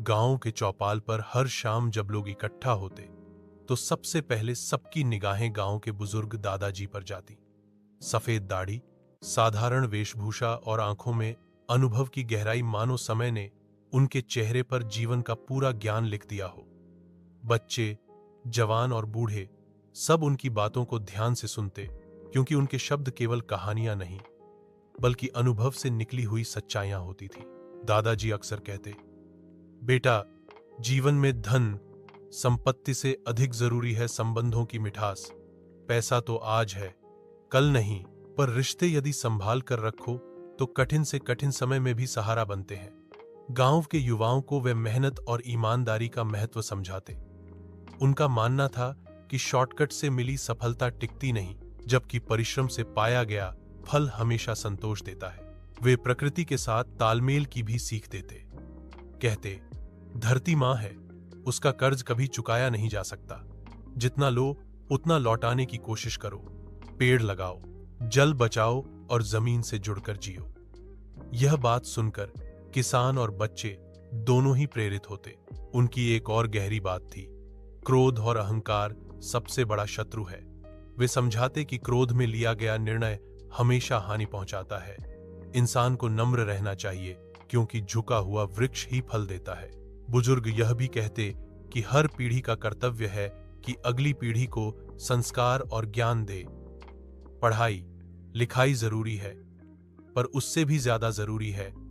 गांव के चौपाल पर हर शाम जब लोग इकट्ठा होते तो सबसे पहले सबकी निगाहें गांव के बुजुर्ग दादाजी पर जाती। सफेद दाढ़ी, साधारण वेशभूषा और आंखों में अनुभव की गहराई, मानो समय ने उनके चेहरे पर जीवन का पूरा ज्ञान लिख दिया हो। बच्चे, जवान और बूढ़े सब उनकी बातों को ध्यान से सुनते, क्योंकि उनके शब्द केवल कहानियां नहीं बल्कि अनुभव से निकली हुई सच्चाइयां होती थी। दादाजी अक्सर कहते, बेटा, जीवन में धन संपत्ति से अधिक जरूरी है संबंधों की मिठास। पैसा तो आज है, कल नहीं, पर रिश्ते यदि संभाल कर रखो तो कठिन से कठिन समय में भी सहारा बनते हैं। गांव के युवाओं को वे मेहनत और ईमानदारी का महत्व समझाते। उनका मानना था कि शॉर्टकट से मिली सफलता टिकती नहीं, जबकि परिश्रम से पाया गया फल हमेशा संतोष देता है। वे प्रकृति के साथ तालमेल की भी सीख देते। कहते, धरती मां है, उसका कर्ज कभी चुकाया नहीं जा सकता। जितना लो उतना लौटाने की कोशिश करो। पेड़ लगाओ, जल बचाओ और जमीन से जुड़कर जियो। यह बात सुनकर किसान और बच्चे दोनों ही प्रेरित होते। उनकी एक और गहरी बात थी, क्रोध और अहंकार सबसे बड़ा शत्रु है। वे समझाते कि क्रोध में लिया गया निर्णय हमेशा हानि पहुंचाता है। इंसान को नम्र रहना चाहिए, क्योंकि झुका हुआ वृक्ष ही फल देता है। बुजुर्ग यह भी कहते कि हर पीढ़ी का कर्तव्य है कि अगली पीढ़ी को संस्कार और ज्ञान दे। पढ़ाई लिखाई जरूरी है, पर उससे भी ज्यादा जरूरी है